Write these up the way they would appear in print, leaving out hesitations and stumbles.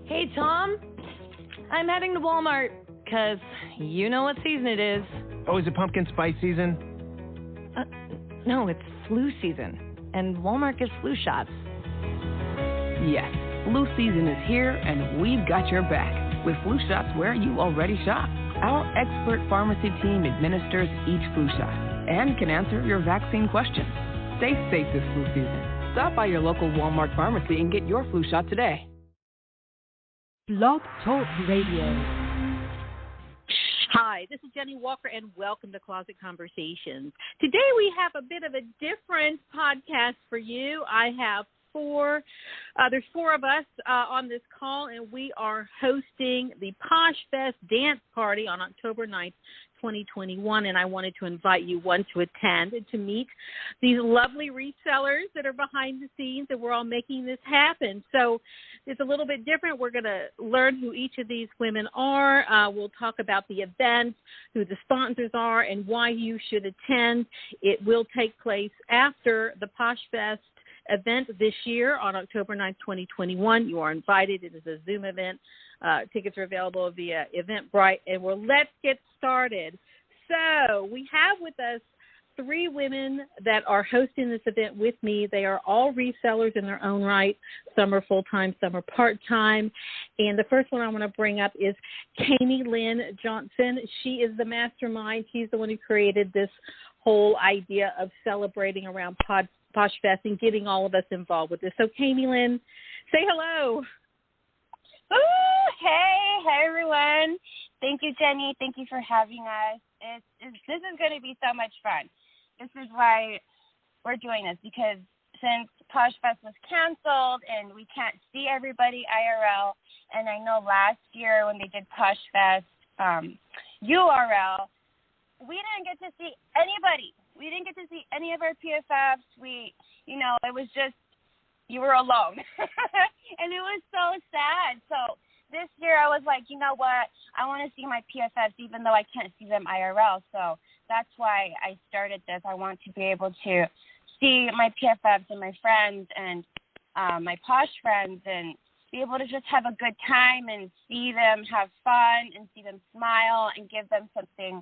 Hey, Tom. I'm heading to Walmart, because you know what season it is. Oh, is it pumpkin spice season? No, it's flu season, and Walmart gives flu shots. Yes, flu season is here, and we've got your back with flu shots where you already shop. Our expert pharmacy team administers each flu shot and can answer your vaccine questions. Stay safe this flu season. Stop by your local Walmart pharmacy and get your flu shot today. Blog Talk Radio. Hi, this is Jennie Walker, and welcome to Closet Conversations. Today we have a bit of a different podcast for you. I have there's four of us on this call, and we are hosting the Poshfest Dance Party on October 9th, 2021, and I wanted to invite you, one, to attend and to meet these lovely resellers that are behind the scenes, and we're all making this happen. So it's a little bit different. We're going to learn who each of these women are. We'll talk about the event, who the sponsors are, and why you should attend. It will take place after the Poshfest event this year on October 9th, 2021. You are invited. It is a Zoom event. Tickets are available via Eventbrite, and let's get started. So we have with us three women that are hosting this event with me. They are all resellers in their own right. Some are full-time, some are part-time. And the first one I want to bring up is Kami Lynn Johnson. She is the mastermind. She's the one who created this whole idea of celebrating around Poshfest and getting all of us involved with this. So, Kami Lynn, say hello. Ooh, hey everyone. Thank you, Jennie. Thank you for having us. This is going to be so much fun. This is why we're doing this, because since Poshfest was canceled and we can't see everybody IRL, and I know last year when they did Poshfest URL, we didn't get to see anybody. We didn't get to see any of our PFFs. It was just, you were alone. And it was so sad. So this year I was like, you know what? I want to see my PFFs even though I can't see them IRL. So that's why I started this. I want to be able to see my PFFs and my friends and my Posh friends and be able to just have a good time and see them have fun and see them smile and give them something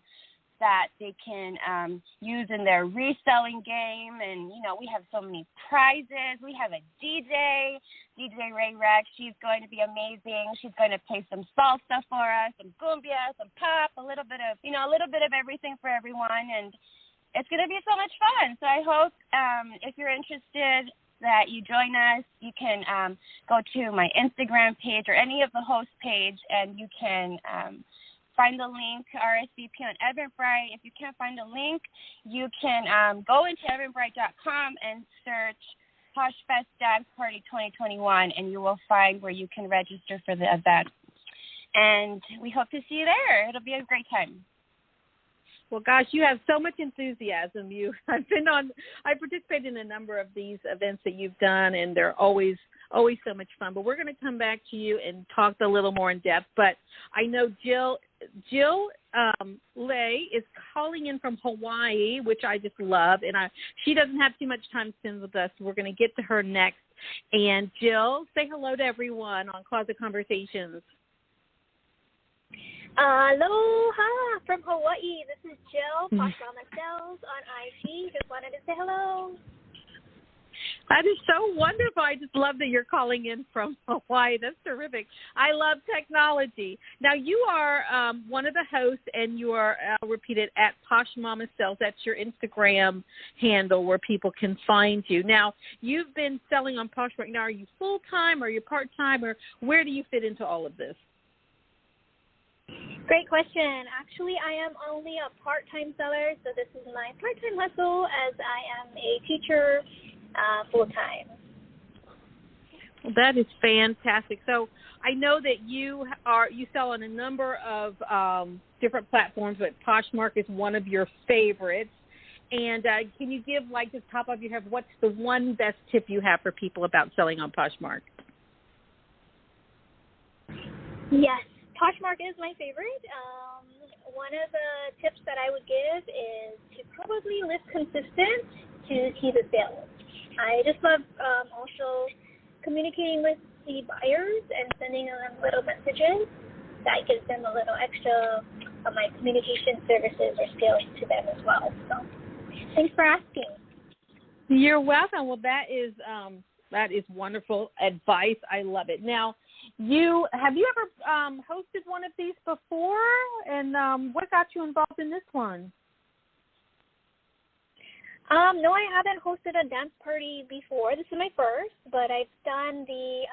that they can use in their reselling game. And, we have so many prizes. We have a DJ Ray Rex. She's going to be amazing. She's going to play some salsa for us, some cumbia, some pop, a little bit of everything for everyone. And it's going to be so much fun. So I hope if you're interested that you join us. You can go to my Instagram page or any of the host page, and you can find the link, RSVP on Eventbrite. If you can't find a link, you can go into Eventbrite.com and search Poshfest Dance Party 2021, and you will find where you can register for the event. And we hope to see you there. It'll be a great time. Well, gosh, you have so much enthusiasm. I participated in a number of these events that you've done, and they're always so much fun. But we're going to come back to you and talk a little more in depth. But I know Jill Lay is calling in from Hawaii, which I just love, and she doesn't have too much time to spend with us. We're going to get to her next. And Jill, say hello to everyone on Closet Conversations. Aloha from Hawaii. This is Jill, Posh Mama Sells on IG. Just wanted to say hello. That is so wonderful. I just love that you're calling in from Hawaii. That's terrific. I love technology. Now, you are one of the hosts, and you are, I'll repeat it, at Posh Mama Sells. That's your Instagram handle where people can find you. Now, you've been selling on Posh right now. Are you full-time? Are you part-time? Or where do you fit into all of this? Great question. Actually, I am only a part-time seller, so this is my part-time hustle as I am a teacher full-time. Well, that is fantastic. So I know that you sell on a number of different platforms, but Poshmark is one of your favorites. And can you give, like, the top of your head, what's the one best tip you have for people about selling on Poshmark? Yes. Poshmark is my favorite. One of the tips that I would give is to probably list consistent to see the sales. I just love also communicating with the buyers and sending them little messages. That gives them a little extra of my communication services or skills to them as well. So thanks for asking. You're welcome. Well, that is wonderful advice. I love it. Now, have you ever hosted one of these before? And what got you involved in this one? No, I haven't hosted a dance party before. This is my first, but I've done the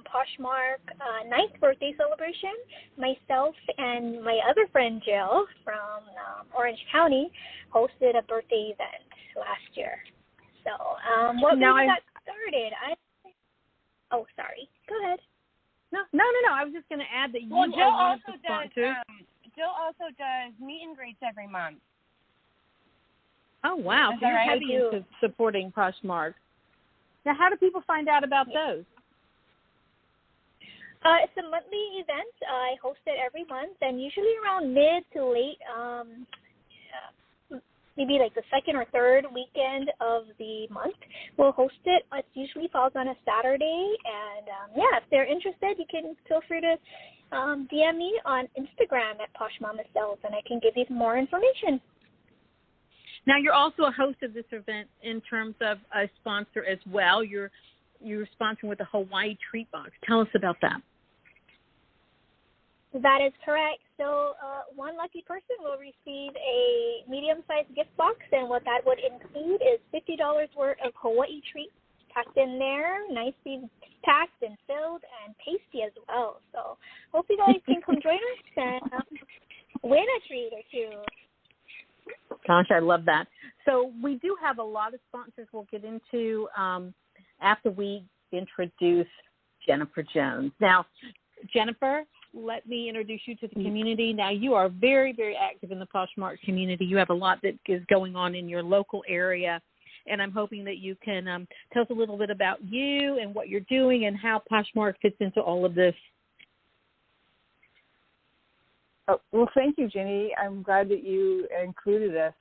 Poshmark 9th birthday celebration. Myself and my other friend Jill from Orange County hosted a birthday event last year. So what made that started? Oh, sorry. Go ahead. No. I was just going to add that Jill are one also of the sponsors. Jill also does meet and greets every month. Oh, wow. So you're heavy into supporting Poshmark. Now, how do people find out about those? It's a monthly event. I host it every month, and usually around mid to late, maybe like the second or third weekend of the month, we'll host it. It usually falls on a Saturday, and if they're interested, you can feel free to DM me on Instagram at Posh Mama Sells, and I can give you more information. Now, you're also a host of this event in terms of a sponsor as well. You're sponsoring with the Hawaii Treat Box. Tell us about that. That is correct. So one lucky person will receive a medium-sized gift box, and what that would include is $50 worth of Hawaii treats packed in there, nicely packed and filled and tasty as well. So hope you guys can come join us and win a treat or two. Gosh, I love that. So we do have a lot of sponsors we'll get into after we introduce Jennifer Jones. Now, Jennifer, let me introduce you to the community. Now, you are very, very active in the Poshmark community. You have a lot that is going on in your local area, and I'm hoping that you can tell us a little bit about you and what you're doing and how Poshmark fits into all of this. Oh, well, thank you, Jenny. I'm glad that you included us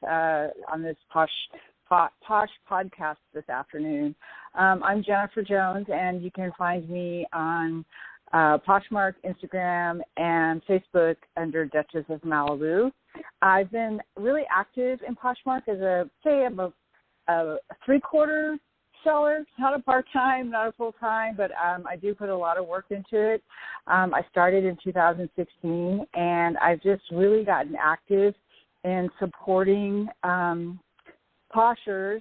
on this Posh podcast this afternoon. I'm Jennifer Jones, and you can find me on Poshmark, Instagram, and Facebook under Duchess of Malibu. I've been really active in Poshmark I'm a three-quarter seller, not a part-time, not a full-time, but I do put a lot of work into it. I started in 2016, and I've just really gotten active in supporting Poshers,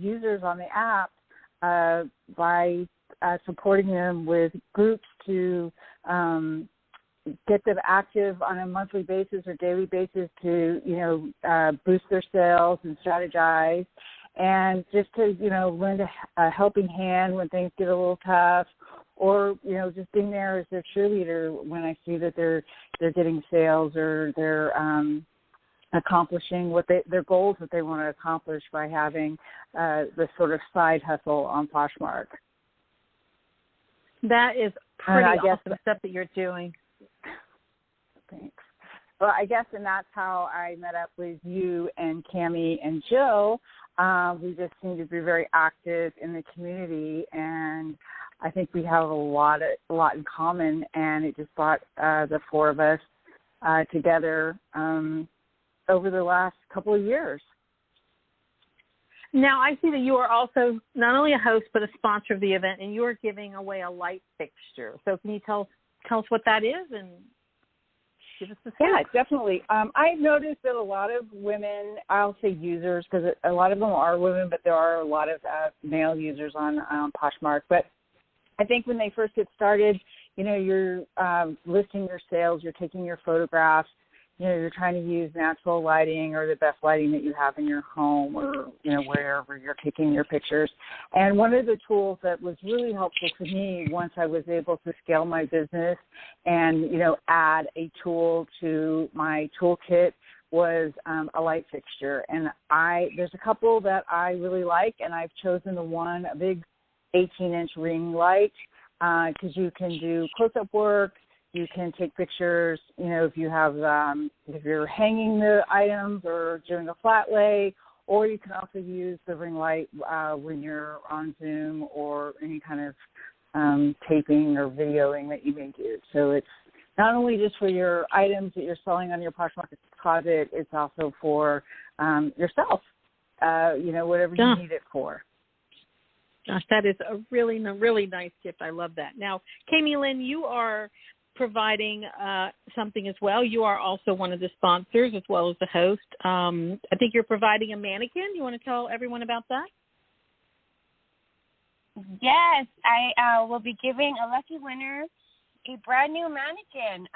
users on the app, by supporting them with groups to get them active on a monthly basis or daily basis to, boost their sales and strategize. And just to, lend a helping hand when things get a little tough, or, just being there as their cheerleader when I see that they're getting sales or they're accomplishing their goals that they want to accomplish by having this sort of side hustle on Poshmark. That is pretty awesome stuff that you're doing. Thanks. Well, I guess, and that's how I met up with you and Cammie and Jill. We just seem to be very active in the community, and I think we have a lot in common, and it just brought the four of us together over the last couple of years. Now, I see that you are also not only a host but a sponsor of the event, and you are giving away a light fixture. So can you tell us what that is and give us the scoop? Yeah, definitely. I've noticed that a lot of women, I'll say users, because a lot of them are women, but there are a lot of male users on Poshmark. But I think when they first get started, you're listing your sales, you're taking your photographs, you're trying to use natural lighting or the best lighting that you have in your home or, wherever you're taking your pictures. And one of the tools that was really helpful to me once I was able to scale my business and, add a tool to my toolkit was a light fixture. And there's a couple that I really like, and I've chosen a big 18-inch ring light because you can do close-up work. You can take pictures, if you have, if you're hanging the items or doing a flat lay, or you can also use the ring light when you're on Zoom or any kind of taping or videoing that you may do. So it's not only just for your items that you're selling on your Poshmark closet, it's also for yourself, whatever you need it for. Gosh, that is a really nice gift. I love that. Now, Kami Lynn, you are providing something as well. You are also one of the sponsors as well as the host. I think you're providing a mannequin. You want to tell everyone about that? Yes, I will be giving a lucky winner a brand new mannequin.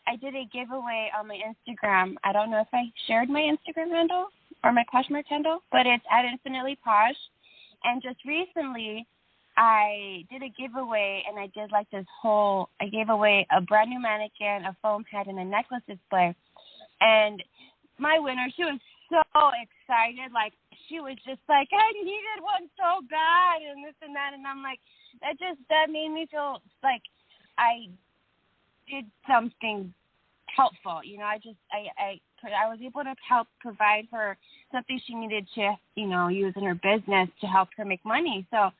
I did a giveaway on my Instagram. I don't know if I shared my Instagram handle or my Poshmark handle, but it's at Infinitely Posh. And just recently, I did a giveaway, and I gave away a brand new mannequin, a foam head, and a necklace display. And my winner, she was so excited. Like, she was just like, I needed one so bad, and this and that. And I'm like, that made me feel like I did something helpful. I was able to help provide her something she needed to, use in her business to help her make money. So,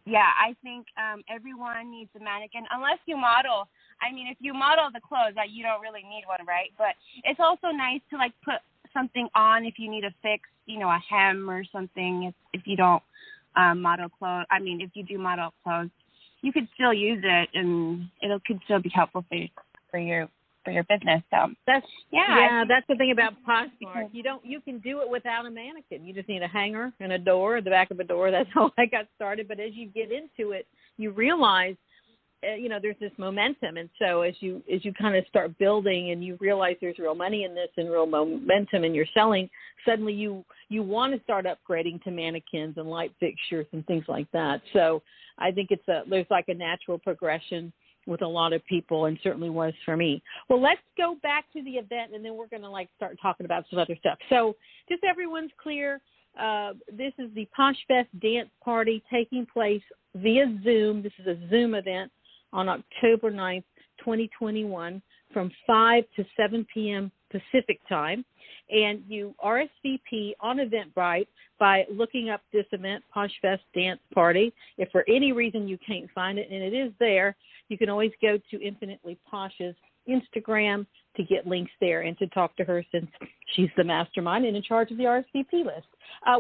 yeah, I think everyone needs a mannequin, unless you model. I mean, if you model the clothes, you don't really need one, right? But it's also nice to, put something on if you need a fix, a hem or something. If you don't model clothes, if you do model clothes, you could still use it, and it could still be helpful for your business. So that's the thing about Poshmark. You can do it without a mannequin. You just need a hanger and a door, the back of a door. That's how I got started. But as you get into it, you realize, there's this momentum. And so as you kind of start building and you realize there's real money in this and real momentum and you're selling, suddenly you want to start upgrading to mannequins and light fixtures and things like that. So I think there's a natural progression with a lot of people, and certainly was for me. Well, let's go back to the event, and then we're going to start talking about some other stuff. So just everyone's clear, this is the Poshfest Dance Party taking place via Zoom. This is a Zoom event on October 9th, 2021 from 5 to 7 p.m. Pacific time. And you RSVP on Eventbrite by looking up this event, Poshfest Dance Party. If for any reason you can't find it, and it is there, you can always go to Infinitely Posh's Instagram to get links there and to talk to her, since she's the mastermind and in charge of the RSVP list.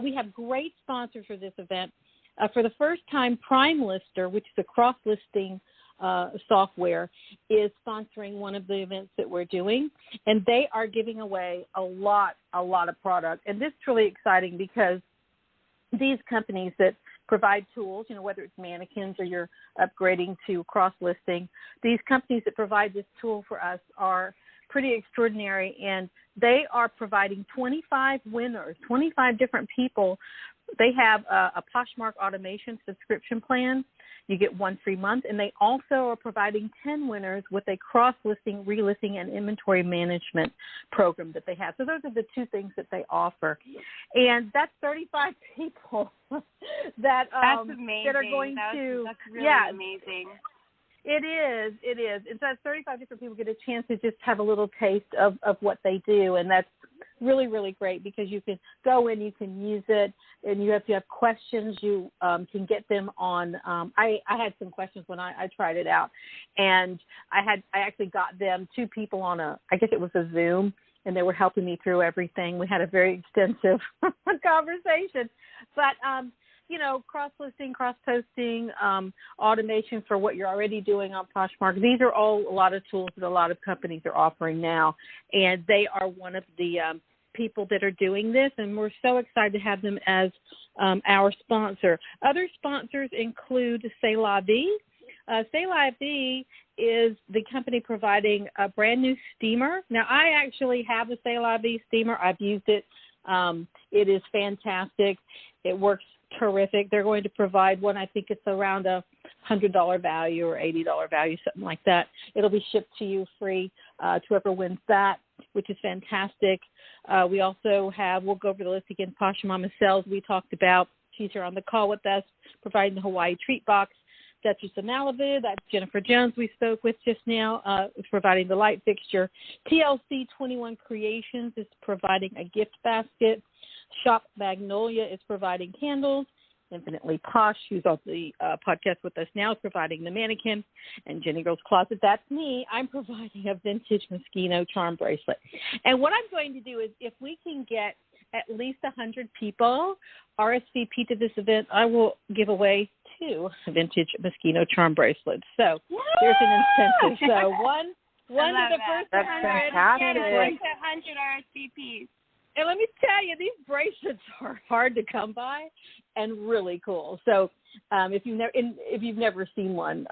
We have great sponsors for this event. For the first time, Prime Lister, which is a cross-listing software, is sponsoring one of the events that we're doing, and they are giving away a lot of product. And this is really exciting because these companies that provide tools, whether it's mannequins or you're upgrading to cross-listing, these companies that provide this tool for us are pretty extraordinary, and they are providing 25 winners, 25 different people. They have a Poshmark automation subscription plan. You get 1 free month, and they also are providing 10 winners with a cross-listing, relisting, and inventory management program that they have. So those are the two things that they offer. And that's 35 people that are going to. That's really amazing. It is. And so that's 35 different people get a chance to just have a little taste of what they do, and that's really, really great because you can go in, you can use it, and if you have questions, you can get them on. I had some questions when I tried it out, and I actually got them 2 people on I guess it was a Zoom, and they were helping me through everything. We had a very extensive conversation, but cross-listing, cross-posting, automation for what you're already doing on Poshmark. These are all a lot of tools that a lot of companies are offering now, and they are one of the people that are doing this, and we're so excited to have them as our sponsor. Other sponsors include C'est La Vie. C'est La Vie is the company providing a brand new steamer. Now, I actually have a C'est La Vie steamer. I've used it. It is fantastic. It works terrific. They're going to provide one, I think it's around a $100 value or $80 value, something like that. It'll be shipped to you free to whoever wins that, which is fantastic. We also have, we'll go over the list again, Posh Mama Sells, we talked about. She's here on the call with us, providing the Hawaii Treat Box. Duchess of Malibu, that's Jennifer Jones we spoke with just now, is providing the light fixture. TLC 21 Creations is providing a gift basket. Shop Magnolia is providing candles. Infinitely Posh, who's on the podcast with us now, is providing the mannequin. And JennieGirl's Closet, that's me. I'm providing a vintage Moschino charm bracelet. And what I'm going to do is, if we can get at least 100 people RSVP to this event, I will give away 2 vintage Moschino charm bracelets. So there's an incentive. So one of the first 100. Fantastic. 100 RSVPs. And let me tell you, these bracelets are hard to come by and really cool. So if you've never seen one,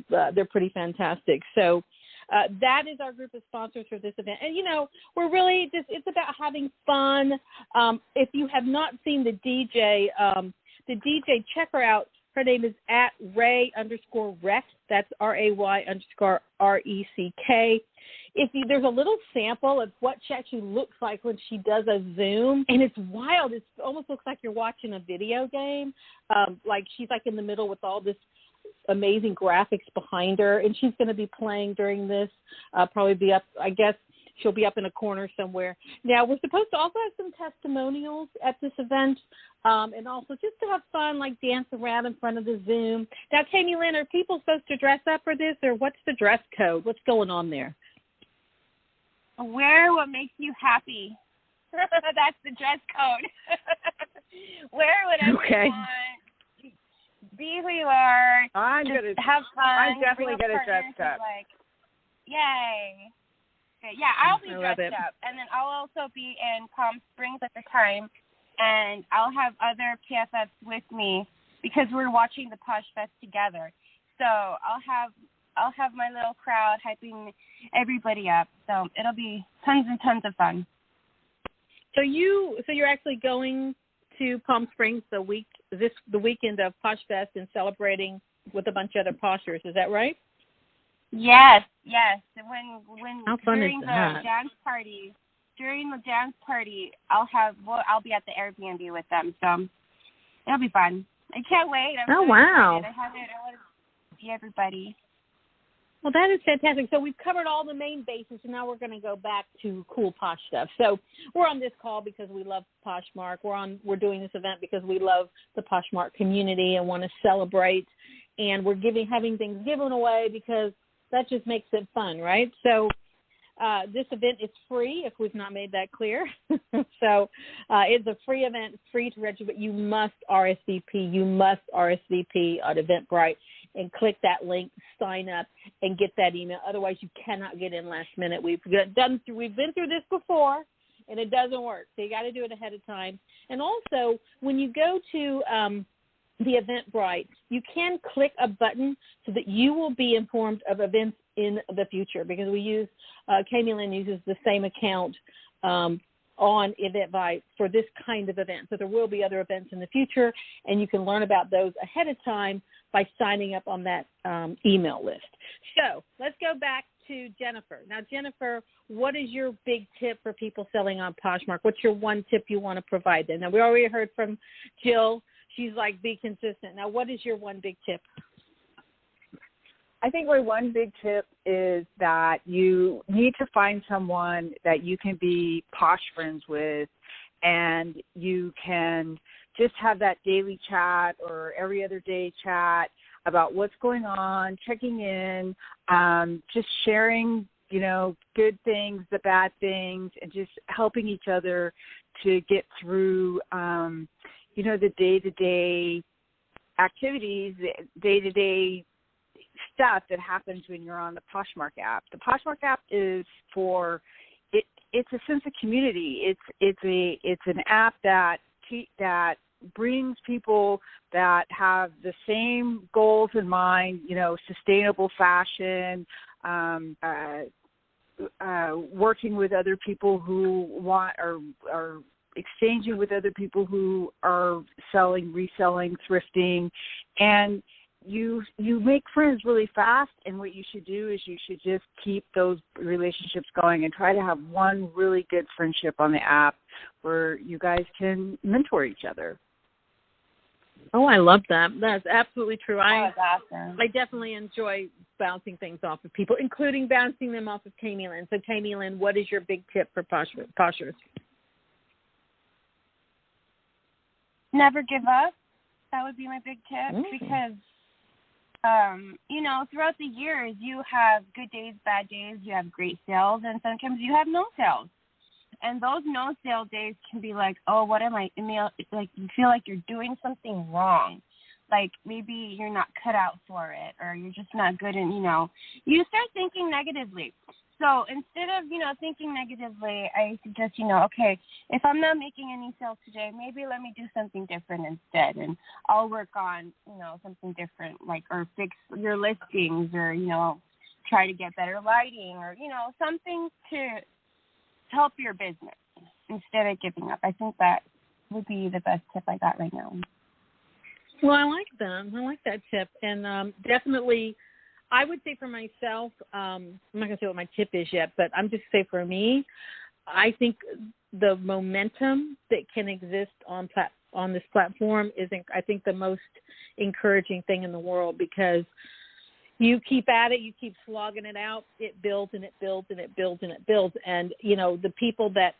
they're pretty fantastic. So that is our group of sponsors for this event. And, we're really it's about having fun. If you have not seen the DJ, check her out. Her name is @Ray_Rec. That's RAY_RECK. There's a little sample of what she actually looks like when she does a Zoom, and it's wild. It almost looks like you're watching a video game. Like she's like in the middle with all this amazing graphics behind her, and she's going to be playing during this. Probably be up, I guess. She'll be up in a corner somewhere. Now, we're supposed to also have some testimonials at this event, and also just to have fun, like dance around in front of the Zoom. Now, Tammy Lynn, are people supposed to dress up for this, or what's the dress code? What's going on there? Wear what makes you happy. That's the dress code. Wear whatever you want. Be who you are. Have fun. I'm definitely going to dress up. Yay. Yeah, I'll be dressed up. And then I'll also be in Palm Springs at the time. And I'll have other PFFs with me because we're watching the Posh Fest together. So I'll have my little crowd hyping everybody up. So it'll be tons and tons of fun. So you're actually going to Palm Springs the weekend of Posh Fest and celebrating with a bunch of other Poshers. Is that right? Yes. When How fun during is the that? dance party, I'll be at the Airbnb with them. So it'll be fun. I can't wait. I'm so wow. excited. I want to see everybody. Well, that is fantastic. So we've covered all the main bases, and now we're going to go back to cool Posh stuff. So we're on this call because we love Poshmark. We're doing this event because we love the Poshmark community and want to celebrate. And we're having things given away because that just makes it fun, right? So this event is free, if we've not made that clear. So it's a free event, free to register, but you must RSVP. You must RSVP at Eventbrite and click that link, sign up, and get that email. Otherwise, you cannot get in last minute. We've been through this before, and it doesn't work. So you got to do it ahead of time. And also, when you go to the Eventbrite, you can click a button so that you will be informed of events in the future, because we use Kami Lynn uses the same account on Eventbrite for this kind of event. So there will be other events in the future, and you can learn about those ahead of time by signing up on that email list. So let's go back to Jennifer. Now, Jennifer, what is your big tip for people selling on Poshmark? What's your one tip you want to provide them? Now, we already heard from Jill. She's like, be consistent. Now, what is your one big tip? I think my one big tip is that you need to find someone that you can be Posh friends with, and you can just have that daily chat or every other day chat about what's going on, checking in, just sharing, good things, the bad things, and just helping each other to get through, the day-to-day activities, day-to-day stuff that happens when you're on the Poshmark app. The Poshmark app is it's a sense of community. It's an app that brings people that have the same goals in mind, sustainable fashion, working with other people who want or exchanging with other people who are selling, reselling, thrifting, and you make friends really fast. And what you should do is you should just keep those relationships going and try to have one really good friendship on the app where you guys can mentor each other. Oh, I love that. That's absolutely true. That's awesome. I definitely enjoy bouncing things off of people, including bouncing them off of Kami Lynn. So, Kami Lynn, what is your big tip for Poshers? Never give up. That would be my big tip because, throughout the years, you have good days, bad days, you have great sales, and sometimes you have no sales. And those no sale days can be like, oh, what am I? Like you feel like you're doing something wrong. Like maybe you're not cut out for it, or you're just not good. And, you start thinking negatively. So instead of, thinking negatively, I suggest, okay, if I'm not making any sales today, maybe let me do something different instead. And I'll work on, something different, or fix your listings or, try to get better lighting or, something to help your business instead of giving up. I think that would be the best tip I got right now. Well, I like them. I like that tip. And definitely, I would say for myself, I'm not going to say what my tip is yet, but I'm just say for me, I think the momentum that can exist on this platform is, I think, the most encouraging thing in the world because you keep at it, you keep slogging it out, it builds and it builds and it builds and it builds. And, the people that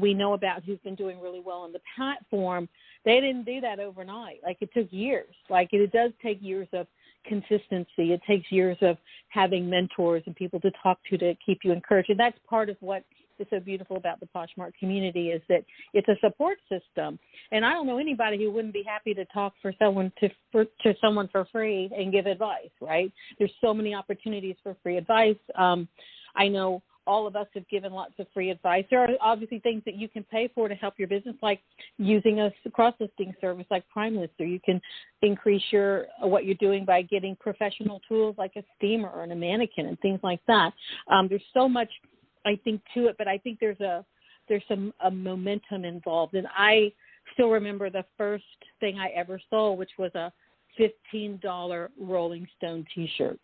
we know about who've been doing really well on the platform, they didn't do that overnight. Like it took years. Like it does take years of consistency. It takes years of having mentors and people to talk to keep you encouraged. And that's part of what is so beautiful about the Poshmark community is that it's a support system. And I don't know anybody who wouldn't be happy to talk to someone for free and give advice, right? There's so many opportunities for free advice. I know all of us have given lots of free advice. There are obviously things that you can pay for to help your business, like using a cross-listing service like PrimeList, or you can increase what you're doing by getting professional tools like a steamer or a mannequin and things like that. There's so much, I think, to it, but I think there's a momentum involved. And I still remember the first thing I ever sold, which was a $15 Rolling Stone T-shirt.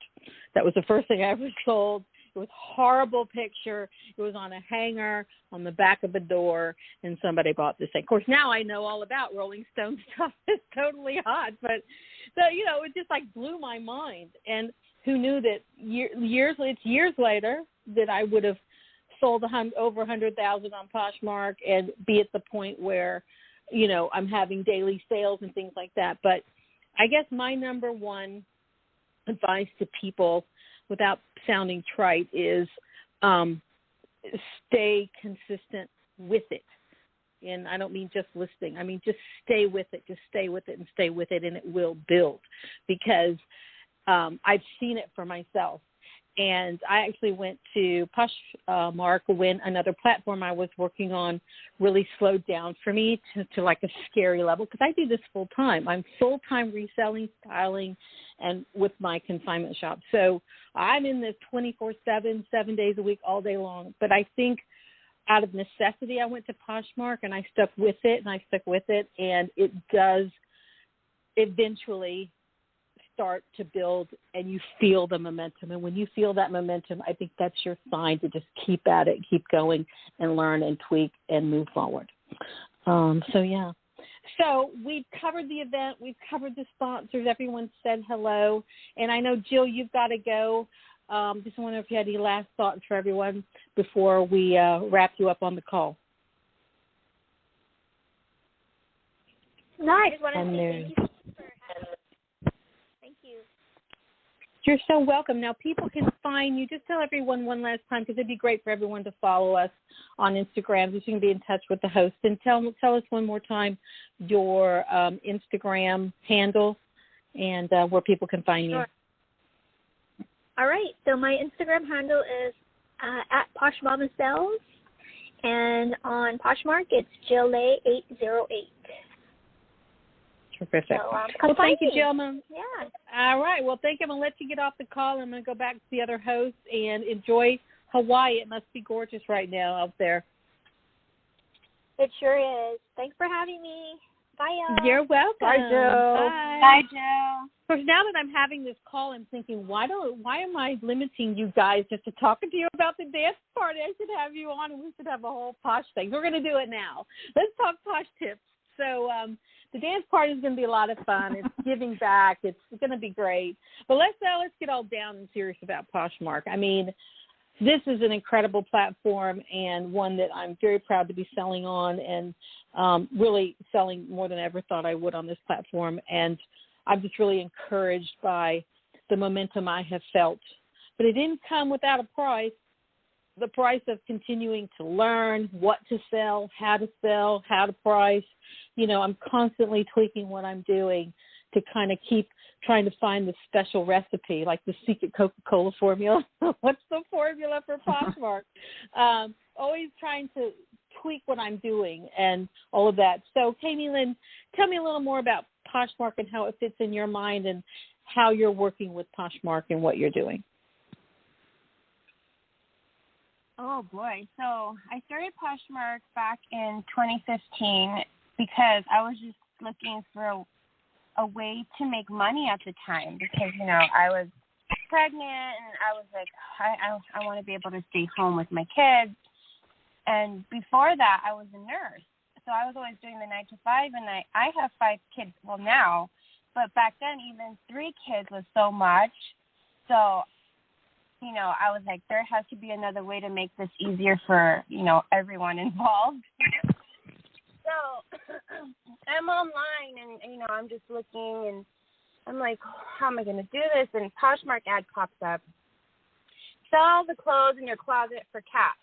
That was the first thing I ever sold. It was a horrible picture. It was on a hanger on the back of the door, and somebody bought this thing. Of course, now I know all about Rolling Stone stuff. It's totally hot, but it just blew my mind. And who knew that years later that I would have sold over 100,000 on Poshmark and be at the point where, I'm having daily sales and things like that. But I guess my number one advice to people, without sounding trite, is stay consistent with it. And I don't mean just listing. I mean, just stay with it. Just stay with it and stay with it, and it will build. Because I've seen it for myself. And I actually went to Poshmark when another platform I was working on really slowed down for me to like a scary level, because I do this full time. I'm full-time reselling, styling, and with my consignment shop. So I'm in this 24/7, 7 days a week, all day long. But I think out of necessity, I went to Poshmark and I stuck with it, and it does eventually start to build, and you feel the momentum. And when you feel that momentum, I think that's your sign to just keep at it, keep going, and learn and tweak and move forward. So we've covered the event. We've covered the sponsors. Everyone said hello. And I know, Jill, you've got to go. Just wonder if you had any last thoughts for everyone before we wrap you up on the call. No, I just want to say thank you for having me. Thank you. You're so welcome. Now, people can find you. Just tell everyone one last time, because it'd be great for everyone to follow us on Instagram, so you can be in touch with the host. And tell us one more time your Instagram handle and where people can find you. Sure. All right. So my Instagram handle is at PoshMamaSells, and on Poshmark, it's JillLay808. Terrific. So, well, thank you, gentlemen. Yeah. All right. Well, thank you. I'm going to let you get off the call. I'm going to go back to the other hosts and enjoy Hawaii. It must be gorgeous right now out there. It sure is. Thanks for having me. Bye, y'all. You're welcome. Bye, Jill. Bye, Jill. Of course, now that I'm having this call, I'm thinking, why am I limiting you guys just to talking to you about the dance party? I should have you on, and we should have a whole Posh thing. We're going to do it now. Let's talk Posh tips. So the dance party is going to be a lot of fun. It's giving back. It's going to be great. But let's get all down and serious about Poshmark. I mean, this is an incredible platform and one that I'm very proud to be selling on, and really selling more than I ever thought I would on this platform. And I'm just really encouraged by the momentum I have felt. But it didn't come without a price. The price of continuing to learn what to sell, how to price. You know, I'm constantly tweaking what I'm doing to kind of keep trying to find the special recipe, like the secret Coca-Cola formula. What's the formula for Poshmark? Always trying to tweak what I'm doing and all of that. So, Kami Lynn, tell me a little more about Poshmark and how it fits in your mind and how you're working with Poshmark and what you're doing. Oh, boy. So I started Poshmark back in 2015 because I was just looking for a way to make money at the time because, you know, I was pregnant and I was like, I want to be able to stay home with my kids. And before that, I was a nurse. So I was always doing the 9 to 5, and I have 5 kids, well, now. But back then, even 3 kids was so much. So, you know, I was like, there has to be another way to make this easier for, you know, everyone involved. So I'm online and, you know, I'm just looking and I'm like, how am I going to do this? And Poshmark ad pops up. Sell the clothes in your closet for cash.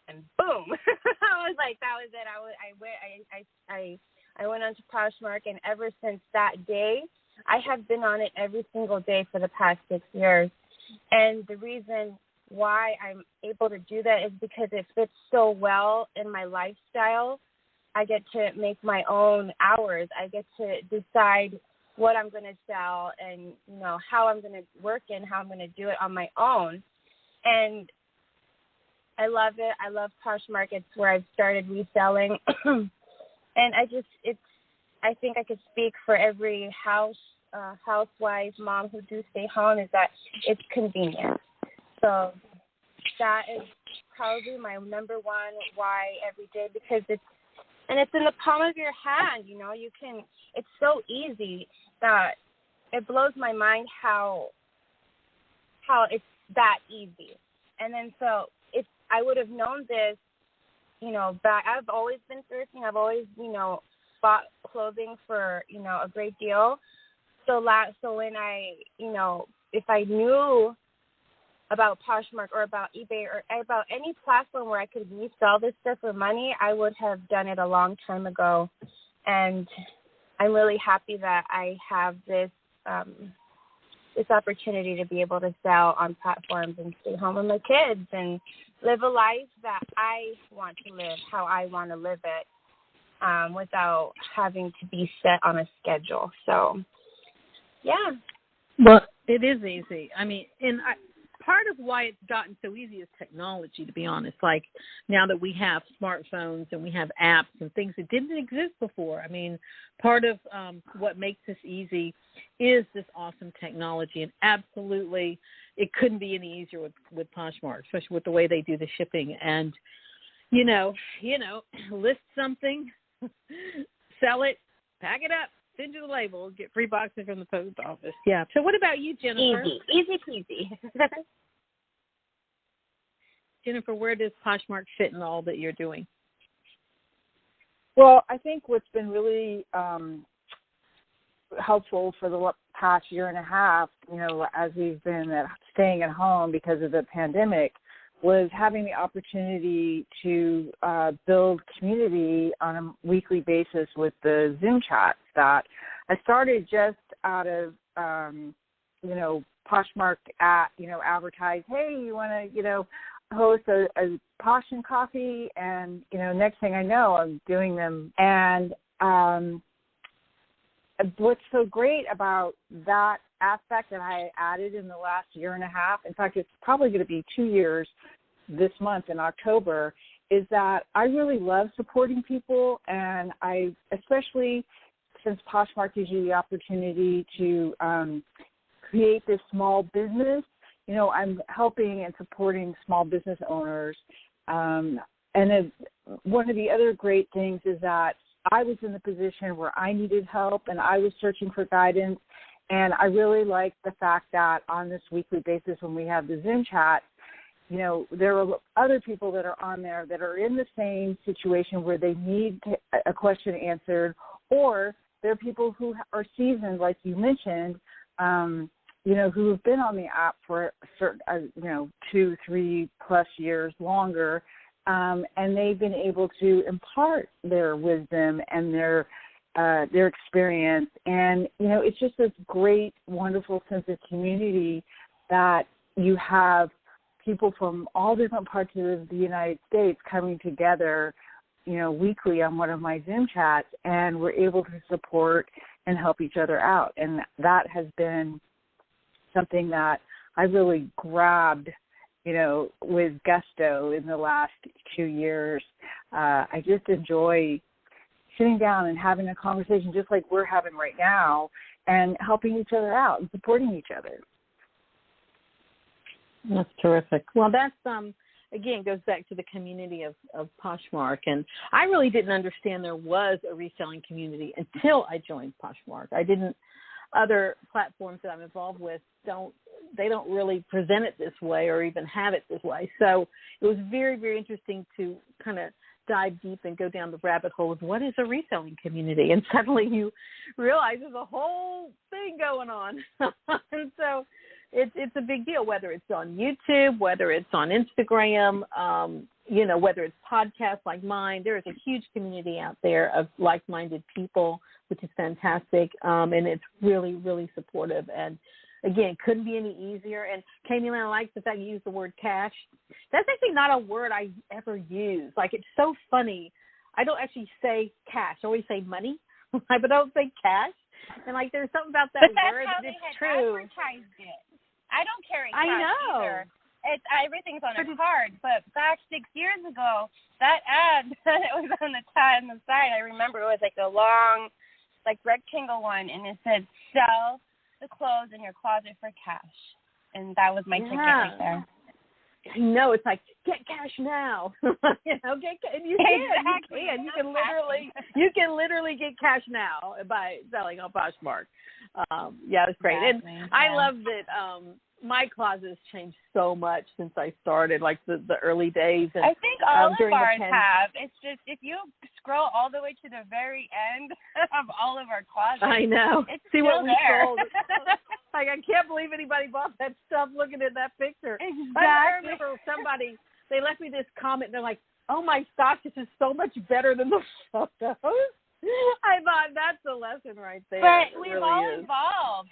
And boom. I was like, that was it. I went on to Poshmark, and ever since that day, I have been on it every single day for the past 6 years. And the reason why I'm able to do that is because it fits so well in my lifestyle. I get to make my own hours. I get to decide what I'm going to sell and, you know, how I'm going to work and how I'm going to do it on my own. And I love it. I love Poshmark. It's where I've started reselling. And I think I could speak for every housewife, mom who do stay home, is that it's convenient. So that is probably my number one why every day, because it's in the palm of your hand, you know. It's so easy that it blows my mind how it's that easy. And then so if I would have known this, you know, back, I've always been thrifting. I've always, you know, bought clothing for, you know, a great deal. So when I, you know, if I knew about Poshmark or about eBay or about any platform where I could resell this stuff for money, I would have done it a long time ago. And I'm really happy that I have this opportunity to be able to sell on platforms and stay home with my kids and live a life that I want to live, how I want to live it, without having to be set on a schedule. So, yeah. Well, it is easy. I mean, part of why it's gotten so easy is technology, to be honest. Like, now that we have smartphones and we have apps and things that didn't exist before. I mean, part of what makes this easy is this awesome technology. And absolutely, it couldn't be any easier with Poshmark, especially with the way they do the shipping. And, you know, list something, sell it, pack it up, send you the label, get free boxes from the post office. Yeah. So what about you, Jennifer? Easy peasy. Jennifer, where does Poshmark fit in all that you're doing? Well, I think what's been really helpful for the past year and a half, you know, as we've been staying at home because of the pandemic, was having the opportunity to build community on a weekly basis with the Zoom chats that I started just out of, you know, Poshmark advertise, hey, you want to, you know, host a Posh and Coffee, and, you know, next thing I know, I'm doing them. And what's so great about that aspect that I added in the last year and a half, in fact, it's probably going to be 2 years this month in October, is that I really love supporting people, and I, especially since Poshmark gives you the opportunity to create this small business, you know, I'm helping and supporting small business owners. And one of the other great things is that I was in the position where I needed help and I was searching for guidance. And I really like the fact that on this weekly basis when we have the Zoom chat, there are other people that are on there that are in the same situation where they need a question answered, or there are people who are seasoned, like you mentioned, who have been on the app for a certain, 2-3+ years longer, and they've been able to impart their wisdom and their experience. And, it's just this great, wonderful sense of community that you have people from all different parts of the United States coming together, weekly on one of my Zoom chats, and we're able to support and help each other out. And that has been something that I really grabbed, with gusto in the last 2 years. I just enjoy sitting down and having a conversation just like we're having right now and helping each other out and supporting each other. That's terrific. Well, that's, again, goes back to the community of Poshmark. And I really didn't understand there was a reselling community until I joined Poshmark. Other platforms that I'm involved with don't really present it this way or even have it this way. So it was very, very interesting to kind of dive deep and go down the rabbit hole of what is a reselling community. And suddenly you realize there's a whole thing going on. And so it's a big deal, whether it's on YouTube, whether it's on Instagram, whether it's podcasts like mine. There is a huge community out there of like-minded people, which is fantastic, and it's really, really supportive. And, again, couldn't be any easier. And, Kaylee, I like the fact you used the word cash. That's actually not a word I ever use. Like, it's so funny. I don't actually say cash. I always say money, but I don't say cash. And, there's something about that word that is true. Advertised it. I don't carry cash either. Everything's on a card. But back 6 years ago, that ad that was on the side, I remember it was a long, rectangle one, and it said, "Sell the clothes in your closet for cash." And that was my ticket right there. I know, it's get cash now. Get cash. And you can. Exactly. You can literally get cash now by selling on Poshmark. It's great. Exactly. And I love that my closet has changed so much since I started, the early days. And, I think all of ours have. It's just, if you scroll all the way to the very end of all of our closets. I know. See what we sold. I can't believe anybody bought that stuff looking at that picture. Exactly. I remember somebody, they left me this comment, and they're like, "Oh, my stock, this is so much better than the photos." I thought that's a lesson right there. But we've all evolved.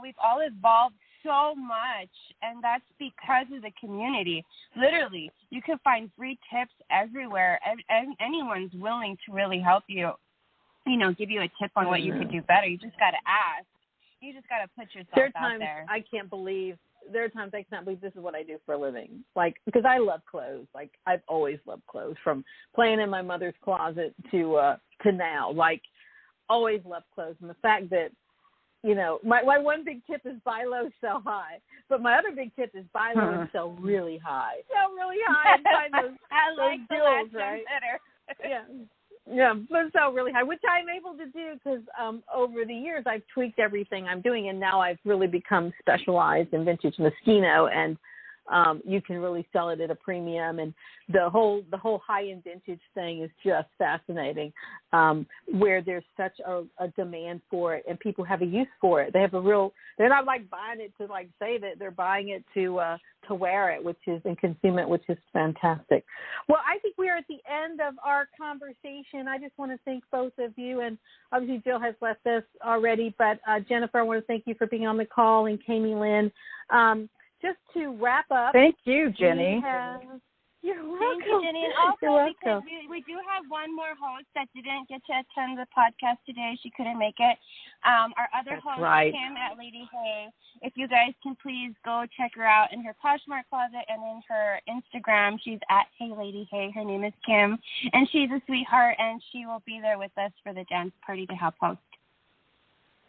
We've all evolved so much, and that's because of the community. Literally, you can find free tips everywhere, and anyone's willing to really help you, give you a tip on what you could do better. You just got to ask. You just got to put yourself out there. There are times I cannot believe this is what I do for a living. Because I love clothes. I've always loved clothes, from playing in my mother's closet to now. Always loved clothes. And the fact that, my one big tip is buy low, sell high. But my other big tip is buy low and sell really high. Sell really high and find those deals, right? Yeah. Yeah, but sell really high, which I'm able to do because over the years I've tweaked everything I'm doing, and now I've really become specialized in vintage Moschino, and you can really sell it at a premium. And the whole high-end vintage thing is just fascinating, where there's such a demand for it, and people have a use for it. They're not buying it to save it. They're buying it to wear it, and consume it, which is fantastic. Well, I think we are at the end of our conversation. I just want to thank both of you, and obviously Jill has left us already, but Jennifer, I want to thank you for being on the call, and Kami Lynn. Just to wrap up. Thank you, Jenny. You're welcome. Thank you, Jenny. And also, because we do have one more host that didn't get to attend the podcast today. She couldn't make it. Our other host, Kim at Lady Hay. If you guys can please go check her out in her Poshmark closet and in her Instagram. She's at Hey Lady Hay. Her name is Kim. And she's a sweetheart, and she will be there with us for the dance party to help host.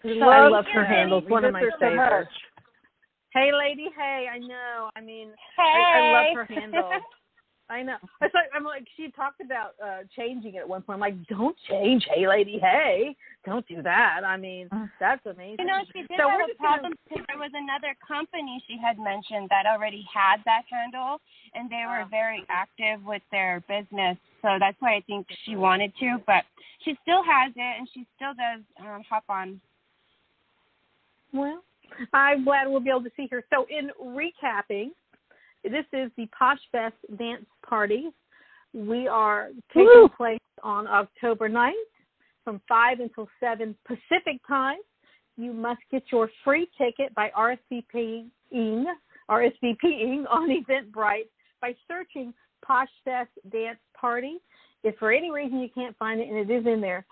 I love her handles. One of my favorites. Hey, Lady Hey, I know. I mean, I love her handle. I know. I'm like, she talked about changing it at one point. I'm like, don't change, hey, lady, hey. Don't do that. I mean, that's amazing. You know, she did have a problem because there was another company she had mentioned that already had that handle, and they were very active with their business. So that's why I think she wanted to. But she still has it, and she still does hop on. Well, I'm glad we'll be able to see her. So in recapping, this is the Poshfest Dance Party. We are taking place on October 9th from 5 until 7 Pacific time. You must get your free ticket by RSVPing on Eventbrite by searching Poshfest Dance Party. If for any reason you can't find it, and it is in there,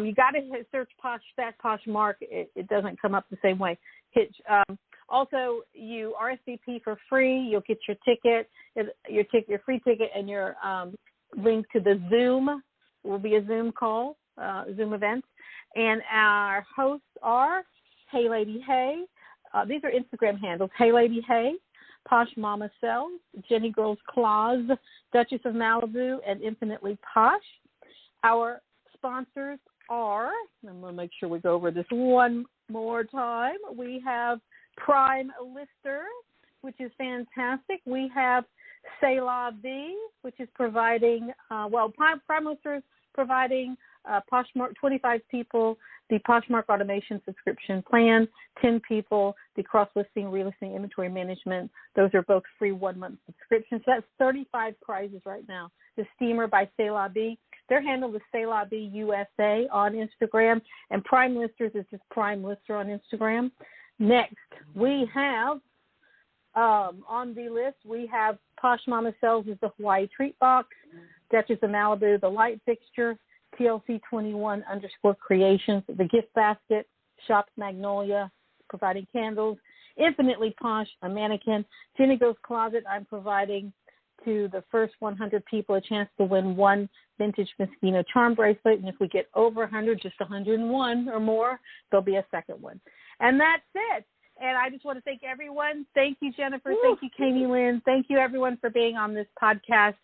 you got to search Poshfest, Poshmark. It doesn't come up the same way. Also, you RSVP for free. You'll get your ticket, your free ticket, and your link to the Zoom. Will be a Zoom call, Zoom event. And our hosts are Hey Lady Hey. These are Instagram handles: Hey Lady Hey, Posh Mama Sells, JennieGirl's Claws, Duchess of Malibu, and Infinitely Posh. Our sponsors are, I'm going to make sure we go over this one more time. We have Prime Lister, which is fantastic. We have C'est La Vie, which is providing, Prime Lister is providing Poshmark, 25 people, the Poshmark automation subscription plan, 10 people, the cross-listing, relisting, inventory management. Those are both free 1-month subscriptions. So that's 35 prizes right now. The Steamer by C'est La Vie. Their handle is C'est La Vie USA on Instagram, and Prime Listers is just Prime Lister on Instagram. Next, we have on the list, we have Posh Mama Sells is the Hawaii Treat Box, Duchess of Malibu, the Light Fixture, TLC21_creations, the Gift Basket, Shops Magnolia, providing candles, Infinitely Posh, a mannequin, JennieGirl's Closet, I'm providing to the first 100 people a chance to win one vintage Moschino charm bracelet, and if we get over 100, just 101 or more, there'll be a second one. And that's it. And I just want to thank everyone. Thank you, Jennifer. Woo. Thank you, Katie Lynn. Thank you, everyone, for being on this podcast.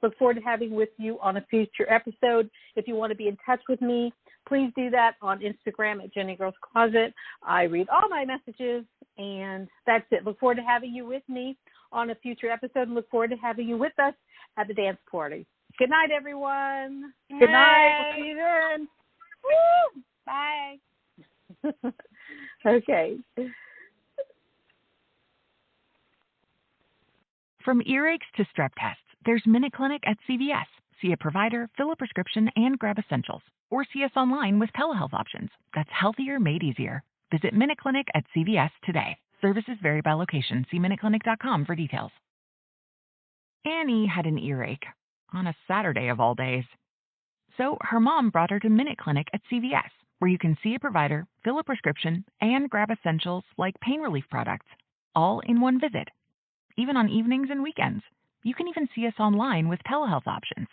Look forward to having with you on a future episode. If you want to be in touch with me, please do that on Instagram at JennieGirl's Closet. I read all my messages, and that's it. Look forward to having you with me on a future episode, and look forward to having you with us at the dance party. Good night, everyone. Good night. We'll see you then. Woo! Bye. Okay. From earaches to strep tests, there's Minute Clinic at CVS. See a provider, fill a prescription, and grab essentials. Or see us online with telehealth options. That's healthier made easier. Visit Minute Clinic at CVS today. Services vary by location. See minuteclinic.com for details. Annie had an earache on a Saturday of all days. So her mom brought her to Minute Clinic at CVS, where you can see a provider, fill a prescription, and grab essentials like pain relief products, all in one visit. Even on evenings and weekends. You can even see us online with telehealth options.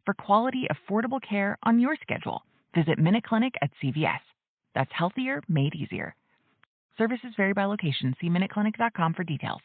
For quality, affordable care on your schedule, visit Minute Clinic at CVS. That's healthier made easier. Services vary by location. See minuteclinic.com for details.